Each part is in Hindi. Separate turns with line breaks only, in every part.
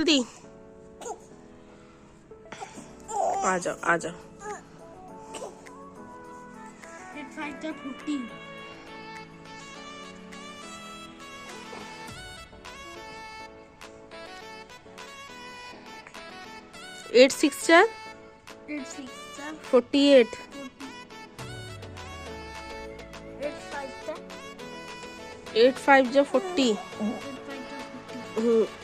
जल्दी आ जाओ आ जाओ।
8 5 जा 40
8 6 जा
8 6 जा
48
8 5 जा
8 5 जा 40।
8 5 जा 40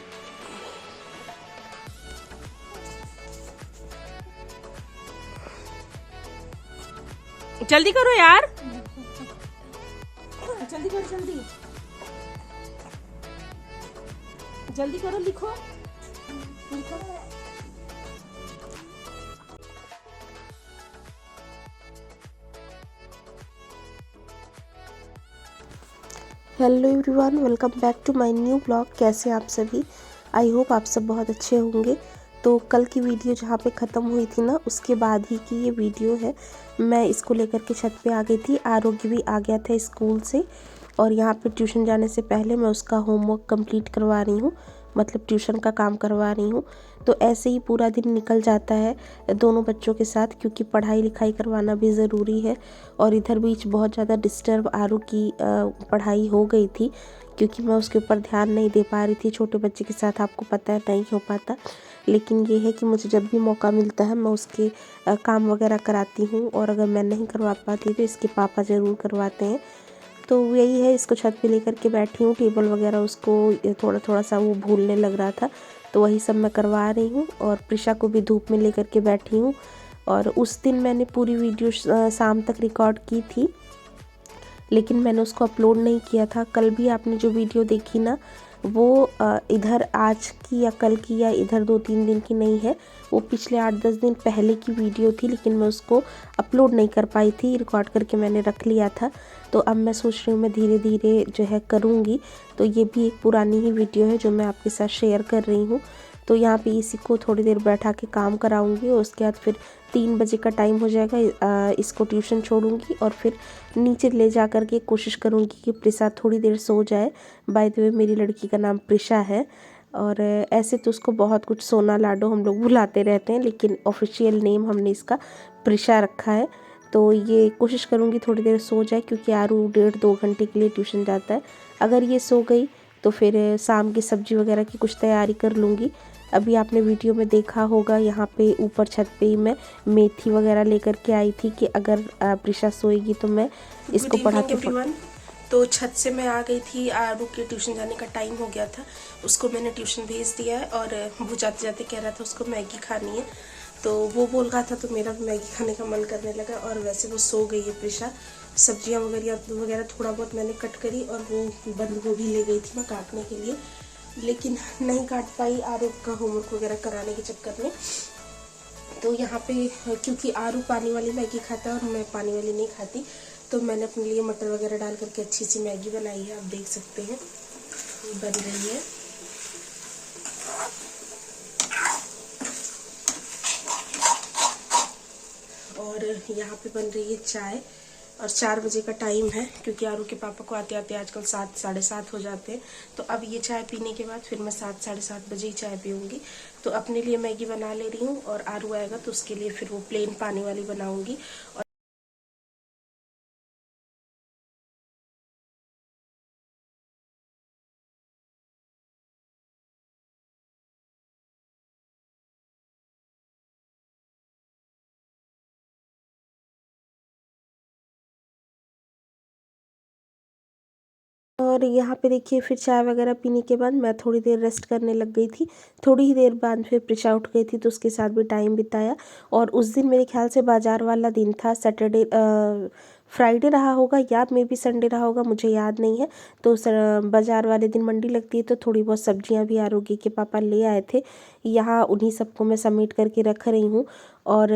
जल्दी करो यार, जल्दी करो जल्दी जल्दी करो, लिखो लिखो। Hello everyone, welcome back to my new blog. कैसे हैं आप सभी? आई होप आप सब बहुत अच्छे होंगे। तो कल की वीडियो जहाँ पे ख़त्म हुई थी ना, उसके बाद ही की ये वीडियो है। मैं इसको लेकर के छत पे आ गई थी। आरोग्य भी आ गया था स्कूल से और यहाँ पे ट्यूशन जाने से पहले मैं उसका होमवर्क कंप्लीट करवा रही हूँ, मतलब ट्यूशन का काम करवा रही हूँ। तो ऐसे ही पूरा दिन निकल जाता है दोनों बच्चों के साथ, क्योंकि पढ़ाई लिखाई करवाना भी ज़रूरी है। और इधर बीच बहुत ज़्यादा डिस्टर्ब आरू की पढ़ाई हो गई थी, क्योंकि मैं उसके ऊपर ध्यान नहीं दे पा रही थी। छोटे बच्चे के साथ आपको पता है नहीं हो पाता, लेकिन ये है कि मुझे जब भी मौका मिलता है मैं उसके काम वगैरह कराती हूँ। और अगर मैं नहीं करवा पाती तो इसके पापा ज़रूर करवाते हैं। तो यही है, इसको छत पे लेकर के बैठी हूँ। टेबल वगैरह उसको थोड़ा थोड़ा सा वो भूलने लग रहा था, तो वही सब मैं करवा रही हूँ। और प्रिशा को भी धूप में लेकर के बैठी हूँ। और उस दिन मैंने पूरी वीडियो शाम तक रिकॉर्ड की थी, लेकिन मैंने उसको अपलोड नहीं किया था। कल भी आपने जो वीडियो देखी ना, वो इधर आज की या कल की या इधर 2-3 दिन की नहीं है, वो पिछले 8-10 दिन पहले की वीडियो थी। लेकिन मैं उसको अपलोड नहीं कर पाई थी, रिकॉर्ड करके मैंने रख लिया था। तो अब मैं सोच रही हूँ मैं धीरे धीरे जो है करूँगी। तो ये भी एक पुरानी ही वीडियो है जो मैं आपके साथ शेयर कर रही हूँ। तो यहाँ पे इसी को थोड़ी देर बैठा के काम कराऊंगी और उसके बाद फिर 3 बजे का टाइम हो जाएगा। इसको ट्यूशन छोड़ूंगी और फिर नीचे ले जा कर के कोशिश करूंगी कि प्रिशा थोड़ी देर सो जाए। बाय द वे मेरी लड़की का नाम प्रिशा है। और ऐसे तो उसको बहुत कुछ सोना लाडो हम लोग बुलाते रहते हैं, लेकिन ऑफिशियल नेम हमने इसका प्रिशा रखा है। तो ये कोशिश करूँगी थोड़ी देर सो जाए, क्योंकि आरू 1.5-2 घंटे के लिए ट्यूशन जाता है। अगर ये सो गई तो फिर शाम की सब्जी वगैरह की कुछ तैयारी कर लूँगी। अभी आपने वीडियो में देखा होगा, यहाँ पे ऊपर छत पे ही मैं मेथी वगैरह लेकर के आई थी कि अगर प्रिशा सोएगी तो मैं इसको पढ़ा के। तो छत से मैं आ गई थी, आरू के ट्यूशन जाने का टाइम हो गया था। उसको मैंने ट्यूशन भेज दिया है और वो जाते जाते कह रहा था उसको मैगी खानी है, तो वो बोल रहा था तो मेरा भी मैगी खाने का मन करने लगा। और वैसे वो सो गई है प्रिशा। सब्जियां वगैरह थोड़ा बहुत मैंने कट करी और वो बंद गोभी ले गई थी मैं काटने के लिए, लेकिन नहीं काट पाई आरू का होमवर्क वगैरह कराने के चक्कर में। तो यहाँ पे क्योंकि आरू पानी वाली मैगी खाता है और मैं पानी वाली नहीं खाती, तो मैंने अपने लिए मटर वगैरह डाल करके अच्छी सी मैगी बनाई है। आप देख सकते हैं बन रही है। और यहाँ पे बन रही है चाय और 4 बजे का टाइम है, क्योंकि आरू के पापा को आते आते आजकल 7 साढ़े 7 हो जाते हैं। तो अब ये चाय पीने के बाद फिर मैं 7 साढ़े 7 बजे ही चाय पीऊँगी। तो अपने लिए मैगी बना ले रही हूँ और आरू आएगा तो उसके लिए फिर वो प्लेन पानी वाली बनाऊँगी। और यहाँ पे देखिए फिर चाय वगैरह पीने के बाद मैं थोड़ी देर रेस्ट करने लग गई थी। थोड़ी ही देर बाद फिर प्रिशा उठ गई थी, तो उसके साथ भी टाइम बिताया। और उस दिन मेरे ख्याल से बाज़ार वाला दिन था, सैटरडे फ्राइडे रहा होगा या मे बी संडे रहा होगा, मुझे याद नहीं है। तो बाज़ार वाले दिन मंडी लगती है, तो थोड़ी बहुत सब्जियां भी आरोग्य के पापा ले आए थे। यहाँ उन्हीं सबको मैं समेट करके रख रही हूँ। और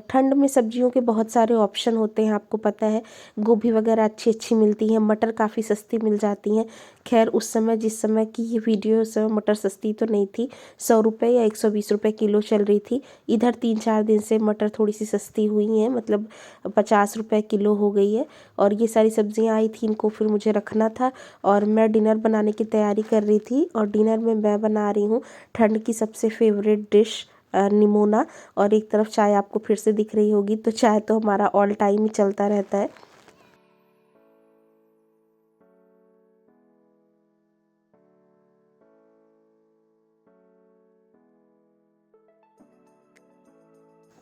ठंड में सब्जियों के बहुत सारे ऑप्शन होते हैं, आपको पता है। गोभी वगैरह अच्छी अच्छी मिलती है, मटर काफ़ी सस्ती मिल जाती हैं। खैर उस समय, जिस समय की ये वीडियो, उस समय मटर सस्ती तो नहीं थी, 100 रुपये या 120 रुपये किलो चल रही थी। इधर 3-4 दिन से मटर थोड़ी सी सस्ती हुई हैं, मतलब 50 रुपये किलो हो गई है। और ये सारी सब्जियां आई थी, इनको फिर मुझे रखना था और मैं डिनर बनाने की तैयारी कर रही थी। और डिनर में मैं बना रही हूँ ठंड की सबसे फेवरेट डिश, निमोना। और एक तरफ चाय आपको फिर से दिख रही होगी, तो चाय तो हमारा ऑल टाइम ही चलता रहता है।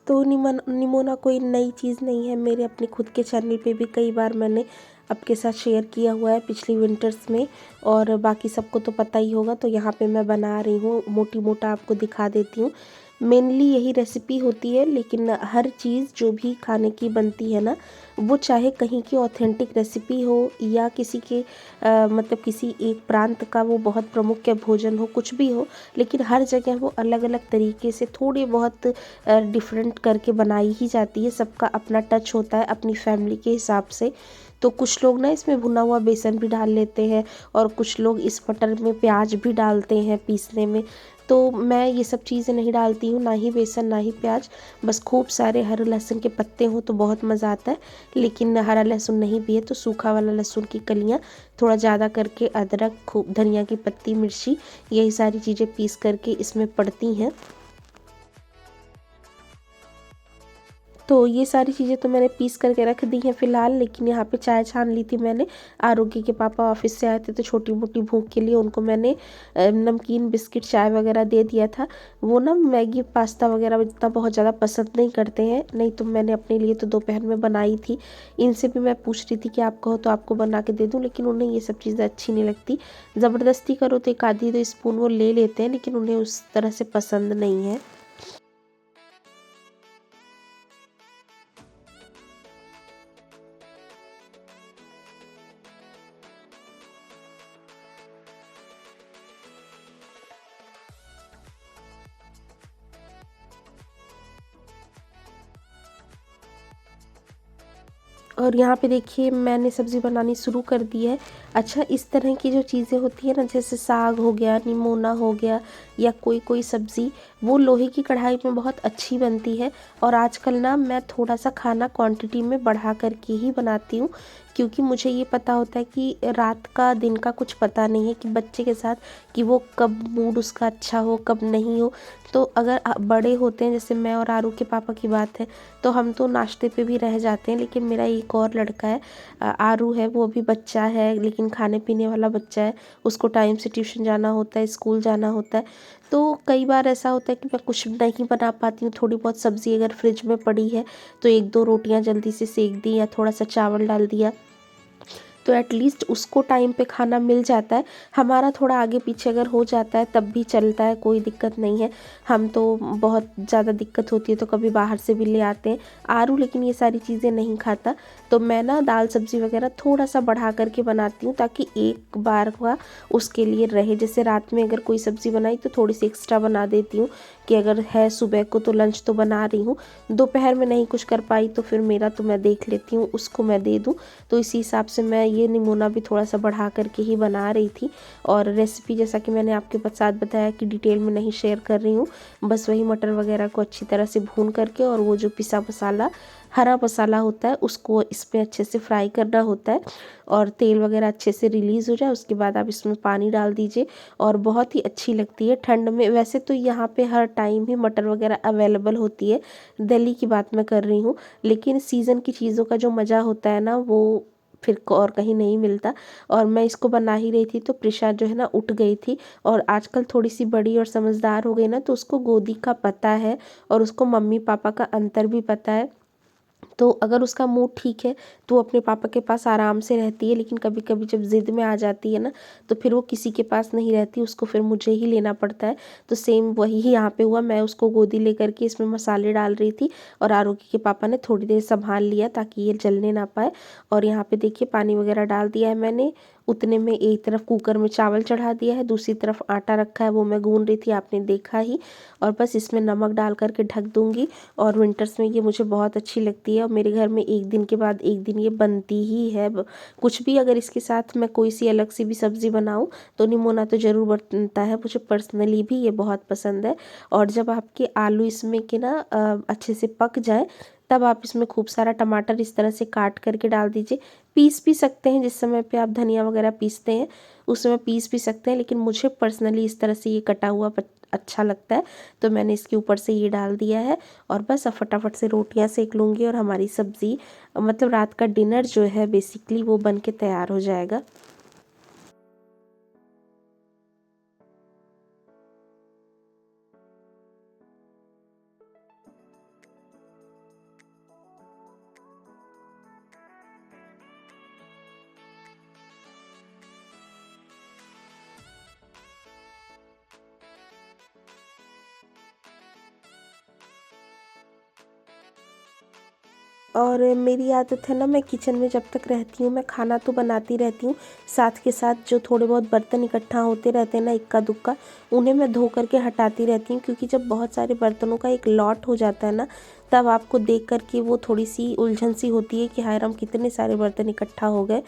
तो निमोना कोई नई चीज़ नहीं है, मेरे अपने खुद के चैनल पे भी कई बार मैंने आपके साथ शेयर किया हुआ है पिछली विंटर्स में, और बाकी सबको तो पता ही होगा। तो यहाँ पे मैं बना रही हूँ, मोटी मोटा आपको दिखा देती हूँ। मेनली यही रेसिपी होती है, लेकिन हर चीज़ जो भी खाने की बनती है ना, वो चाहे कहीं की ऑथेंटिक रेसिपी हो या किसी के मतलब किसी एक प्रांत का वो बहुत प्रमुख के भोजन हो, कुछ भी हो, लेकिन हर जगह वो अलग अलग तरीके से थोड़ी बहुत डिफरेंट करके बनाई ही जाती है। सबका अपना टच होता है अपनी फैमिली के हिसाब से। तो कुछ लोग ना इसमें भुना हुआ बेसन भी डाल लेते हैं, और कुछ लोग इस मटर में प्याज भी डालते हैं पीसने में। तो मैं ये सब चीज़ें नहीं डालती हूँ, ना ही बेसन ना ही प्याज। बस खूब सारे हरे लहसुन के पत्ते हों तो बहुत मज़ा आता है, लेकिन हरा लहसुन नहीं भी है तो सूखा वाला लहसुन की कलियाँ, थोड़ा ज़्यादा करके अदरक, खूब धनिया की पत्ती, मिर्ची, यही सारी चीज़ें पीस करके इसमें पड़ती हैं। तो ये सारी चीज़ें तो मैंने पीस करके रख दी हैं फ़िलहाल। लेकिन यहाँ पे चाय छान ली थी मैंने। आरोग्य के पापा ऑफिस से आए थे, तो छोटी मोटी भूख के लिए उनको मैंने नमकीन, बिस्किट, चाय वगैरह दे दिया था। वो ना मैगी, पास्ता वगैरह इतना बहुत ज़्यादा पसंद नहीं करते हैं, नहीं तो मैंने अपने लिए तो दोपहर में बनाई थी। इनसे भी मैं पूछ रही थी कि आप कहो तो आपको बना के दे दूँ, लेकिन उन्हें ये सब चीज़ें अच्छी नहीं लगती। ज़बरदस्ती करो तो एक आधी 2 स्पून वो ले लेते हैं, लेकिन उन्हें उस तरह से पसंद नहीं है। और यहाँ पे देखिए मैंने सब्ज़ी बनानी शुरू कर दी है। अच्छा, इस तरह की जो चीज़ें होती है ना, जैसे साग हो गया, निमोना हो गया, या कोई कोई सब्ज़ी, वो लोहे की कढ़ाई में बहुत अच्छी बनती है। और आजकल ना मैं थोड़ा सा खाना क्वांटिटी में बढ़ा करके ही बनाती हूँ, क्योंकि मुझे ये पता होता है कि रात का दिन का कुछ पता नहीं है कि बच्चे के साथ कि वो कब मूड उसका अच्छा हो, कब नहीं हो। तो अगर बड़े होते हैं, जैसे मैं और आरू के पापा की बात है, तो हम तो नाश्ते पे भी रह जाते हैं। लेकिन मेरा एक और लड़का है, आरू है, वो भी बच्चा है लेकिन खाने पीने वाला बच्चा है। उसको टाइम से ट्यूशन जाना होता है, स्कूल जाना होता है। तो कई बार ऐसा होता है कि मैं कुछ नहीं बना पाती हूँ। थोड़ी बहुत सब्ज़ी अगर फ्रिज में पड़ी है तो 1-2 रोटियां जल्दी से सेक दी, या थोड़ा सा चावल डाल दिया, तो एटलीस्ट उसको टाइम पे खाना मिल जाता है। हमारा थोड़ा आगे पीछे अगर हो जाता है तब भी चलता है, कोई दिक्कत नहीं है। हम तो बहुत ज़्यादा दिक्कत होती है तो कभी बाहर से भी ले आते हैं। आरू लेकिन ये सारी चीज़ें नहीं खाता, तो मैं ना दाल सब्ज़ी वगैरह थोड़ा सा बढ़ा करके बनाती हूँ, ताकि एक बार का उसके लिए रहे। जैसे रात में अगर कोई सब्ज़ी बनाई तो थोड़ी सी एक्स्ट्रा बना देती हूँ, कि अगर है सुबह को तो लंच तो बना रही हूँ, दोपहर में नहीं कुछ कर पाई तो फिर मेरा तो मैं देख लेती हूँ, उसको मैं दे दूँ। तो इसी हिसाब से मैं ये निमोना भी थोड़ा सा बढ़ा करके ही बना रही थी। और रेसिपी जैसा कि मैंने आपके साथ बताया कि डिटेल में नहीं शेयर कर रही हूँ, बस वही मटर वगैरह को अच्छी तरह से भून करके, और वो जो पिसा मसाला, हरा मसाला होता है, उसको इसमें अच्छे से फ्राई करना होता है। और तेल वगैरह अच्छे से रिलीज़ हो जाए उसके बाद आप इसमें पानी डाल दीजिए, और बहुत ही अच्छी लगती है ठंड में। वैसे तो यहाँ पे हर टाइम ही मटर वगैरह अवेलेबल होती है, दिल्ली की बात मैं कर रही हूँ, लेकिन सीज़न की चीज़ों का जो मज़ा होता है ना, वो फिर और कहीं नहीं मिलता। और मैं इसको बना ही रही थी तो प्रिशा जो है ना उठ गई थी, और आजकल थोड़ी सी बड़ी और समझदार हो गई ना, तो उसको गोदी का पता है, और उसको मम्मी पापा का अंतर भी पता है। तो अगर उसका मूड ठीक है तो वो अपने पापा के पास आराम से रहती है, लेकिन कभी कभी जब ज़िद में आ जाती है ना, तो फिर वो किसी के पास नहीं रहती, उसको फिर मुझे ही लेना पड़ता है। तो सेम वही ही यहाँ पे हुआ, मैं उसको गोदी लेकर के इसमें मसाले डाल रही थी, और आरोग्य के पापा ने थोड़ी देर संभाल लिया ताकि ये जलने ना पाए। और यहाँ पे देखिए पानी वगैरह डाल दिया है मैंने। उतने में एक तरफ कुकर में चावल चढ़ा दिया है, दूसरी तरफ आटा रखा है, वो मैं गूंद रही थी, आपने देखा ही। और बस इसमें नमक डाल करके ढक दूंगी। और विंटर्स में ये मुझे बहुत अच्छी लगती है और मेरे घर में एक दिन के बाद एक दिन ये बनती ही है। कुछ भी अगर इसके साथ मैं कोई सी अलग सी भी सब्ज़ी बनाऊँ तो निमोना तो ज़रूर बनता है। मुझे पर्सनली भी ये बहुत पसंद है। और जब आपके आलू इसमें के ना अच्छे से पक जाए, तब आप इसमें खूब सारा टमाटर इस तरह से काट करके डाल दीजिए। पीस भी सकते हैं, जिस समय पे आप धनिया वगैरह पीसते हैं उस समय पीस भी सकते हैं, लेकिन मुझे पर्सनली इस तरह से ये कटा हुआ अच्छा लगता है, तो मैंने इसके ऊपर से ये डाल दिया है। और बस अब फटाफट से रोटियां सेक लूँगी और हमारी सब्ज़ी मतलब रात का डिनर जो है बेसिकली वो बन के तैयार हो जाएगा। और मेरी आदत है ना, मैं किचन में जब तक रहती हूँ मैं खाना तो बनाती रहती हूँ, साथ के साथ जो थोड़े बहुत बर्तन इकट्ठा होते रहते हैं ना इक्का दुक्का, उन्हें मैं धो करके हटाती रहती हूँ। क्योंकि जब बहुत सारे बर्तनों का एक लॉट हो जाता है ना, तब आपको देख करके वो थोड़ी सी उलझन सी होती है कि हाय राम कितने सारे बर्तन इकट्ठा हो गए।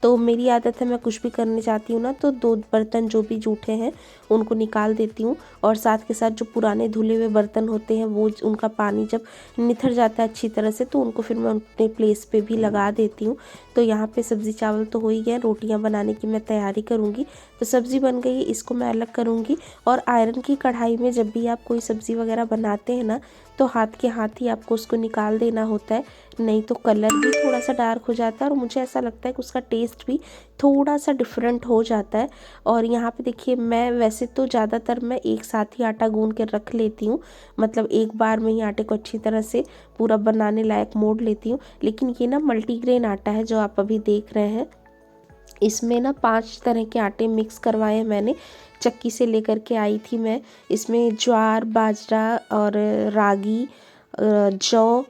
तो मेरी आदत है, मैं कुछ भी करने जाती हूँ ना तो 2 बर्तन जो भी जूठे हैं उनको निकाल देती हूँ। और साथ के साथ जो पुराने धुले हुए बर्तन होते हैं वो उनका पानी जब निथर जाता है अच्छी तरह से, तो उनको फिर मैं अपने प्लेस पे भी लगा देती हूँ। तो यहाँ पे सब्ज़ी चावल तो हो ही गया, रोटियाँ बनाने की मैं तैयारी करूँगी। तो सब्ज़ी बन गई है, इसको मैं अलग करूँगी। और आयरन की कढ़ाई में जब भी आप कोई सब्ज़ी वगैरह बनाते हैं ना, तो हाथ के हाथ ही आपको उसको निकाल देना होता है, नहीं तो कलर भी थोड़ा सा डार्क हो जाता है और मुझे ऐसा लगता है कि उसका टेस्ट भी थोड़ा सा डिफरेंट हो जाता है। और यहाँ पे देखिए, मैं वैसे तो ज़्यादातर मैं एक साथ ही आटा गूंद के रख लेती हूँ, मतलब एक बार में ही आटे को अच्छी तरह से पूरा बनाने लायक मोड़ लेती हूँ। लेकिन ये ना मल्टीग्रेन आटा है जो आप अभी देख रहे हैं, इसमें ना 5 तरह के आटे मिक्स करवाए हैं मैंने, चक्की से लेकर के आई थी मैं। इसमें ज्वार, बाजरा और रागी, जौ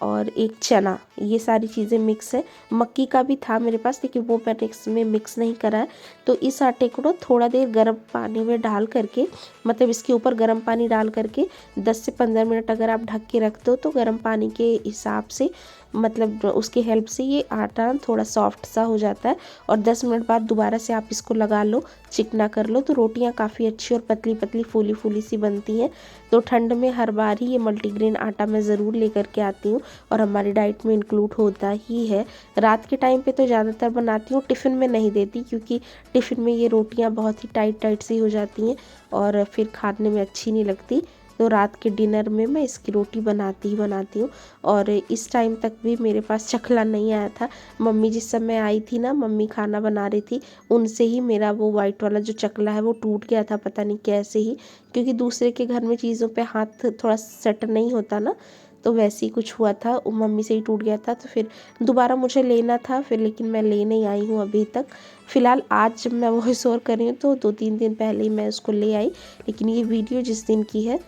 और एक चना, ये सारी चीज़ें मिक्स है। मक्की का भी था मेरे पास, लेकिन वो मैंने इसमें मिक्स नहीं करा है। तो इस आटे को ना थोड़ा देर गर्म पानी में डाल करके, मतलब इसके ऊपर गर्म पानी डाल करके 10 से 15 मिनट अगर आप ढक के रख दो तो गर्म पानी के हिसाब से, मतलब उसकी हेल्प से ये आटा थोड़ा सॉफ्ट सा हो जाता है। और 10 मिनट बाद दोबारा से आप इसको लगा लो, चिकना कर लो, तो रोटियां काफ़ी अच्छी और पतली पतली फूली फूली सी बनती हैं। तो ठंड में हर बार ही ये मल्टीग्रेन आटा मैं ज़रूर लेकर के आती हूँ और हमारी डाइट में इंक्लूड होता ही है। रात के टाइम पे तो ज़्यादातर बनाती हूँ, टिफ़िन में नहीं देती, क्योंकि टिफ़िन में ये रोटियाँ बहुत ही टाइट टाइट सी हो जाती हैं और फिर खाने में अच्छी नहीं लगती। तो रात के डिनर में मैं इसकी रोटी बनाती ही बनाती हूँ। और इस टाइम तक भी मेरे पास चकला नहीं आया था। मम्मी जिस समय आई थी ना, मम्मी खाना बना रही थी, उनसे ही मेरा वो वाइट वाला जो चकला है वो टूट गया था, पता नहीं कैसे ही। क्योंकि दूसरे के घर में चीज़ों पे हाथ थोड़ा सेट नहीं होता ना, तो वैसे ही कुछ हुआ था, मम्मी से ही टूट गया था। तो फिर दोबारा मुझे लेना था फिर, लेकिन मैं ले नहीं आई हूँ अभी तक। फ़िलहाल आज जब मैं वॉइस ओवर कर रही हूँ तो 2-3 दिन पहले ही मैं उसको ले आई, लेकिन ये वीडियो जिस दिन की है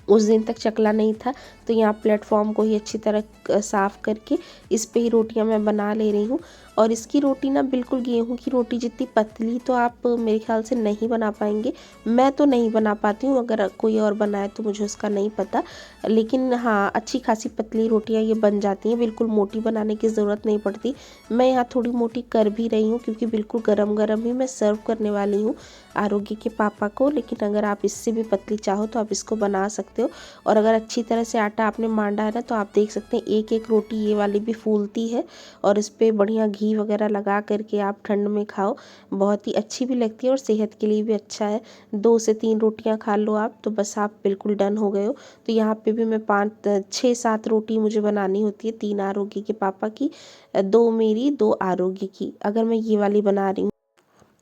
उस दिन तक चकला नहीं था। तो यहाँ प्लेटफॉर्म को ही अच्छी तरह साफ़ करके इस पे ही रोटियाँ मैं बना ले रही हूँ। और इसकी रोटी ना बिल्कुल गेहूं की रोटी जितनी पतली तो आप मेरे ख्याल से नहीं बना पाएंगे। मैं तो नहीं बना पाती हूँ, अगर कोई और बनाए तो मुझे उसका नहीं पता। लेकिन हाँ, अच्छी खासी पतली रोटियाँ ये बन जाती हैं, बिल्कुल मोटी बनाने की ज़रूरत नहीं पड़ती। मैं यहाँ थोड़ी मोटी कर भी रही हूँ क्योंकि बिल्कुल गरम गरम ही मैं सर्व करने वाली हूँ आरोग्य के पापा को। लेकिन अगर आप इससे भी पतली चाहो तो आप इसको बना सकते हो। और अगर अच्छी तरह से आटा आपने मांडा है ना, तो आप देख सकते हैं एक एक रोटी ये वाली भी फूलती है। और इस पर बढ़िया घी वगैरह लगा करके आप ठंड में खाओ, बहुत ही अच्छी भी लगती है और सेहत के लिए भी अच्छा है। 2 से 3 रोटियां खा लो आप तो बस आप बिल्कुल डन हो गए हो। तो यहाँ पे भी मैं 5-6-7 रोटी मुझे बनानी होती है, 3 आरोग्य के पापा की, 2 मेरी, 2 आरोग्य की, अगर मैं ये वाली बना रही हूँ।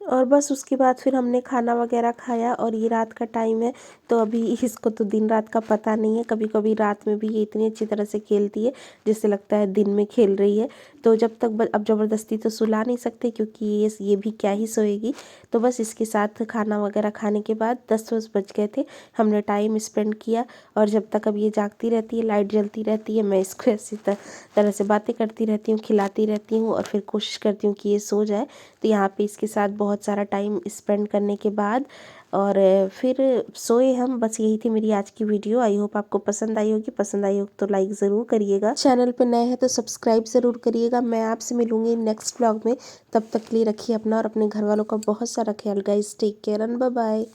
और बस उसके बाद फिर हमने खाना वगैरह खाया और ये रात का टाइम है, तो अभी इसको तो दिन रात का पता नहीं है। कभी कभी रात में भी ये इतनी अच्छी तरह से खेलती है जिससे लगता है दिन में खेल रही है। तो जब तक अब ज़बरदस्ती तो सुला नहीं सकते क्योंकि ये भी क्या ही सोएगी। तो बस इसके साथ खाना वगैरह खाने के बाद 10 बज गए थे, हमने टाइम स्पेंड किया। और जब तक अब ये जागती रहती है, लाइट जलती रहती है, मैं इसको ऐसी तरह से बातें करती रहती हूँ, खिलाती रहती हूँ और फिर कोशिश करती हूँ कि ये सो जाए। तो यहाँ पे इसके साथ बहुत सारा टाइम स्पेंड करने के बाद और फिर सोए हम। बस यही थी मेरी आज की वीडियो। आई होप आपको पसंद आई होगी। पसंद आई हो तो लाइक ज़रूर करिएगा, चैनल पे नए हैं तो सब्सक्राइब ज़रूर करिएगा। मैं आपसे मिलूंगी नेक्स्ट व्लॉग में। तब तक के लिए रखिए अपना और अपने घर वालों का बहुत सारा ख्याल। Guys take care and bye bye.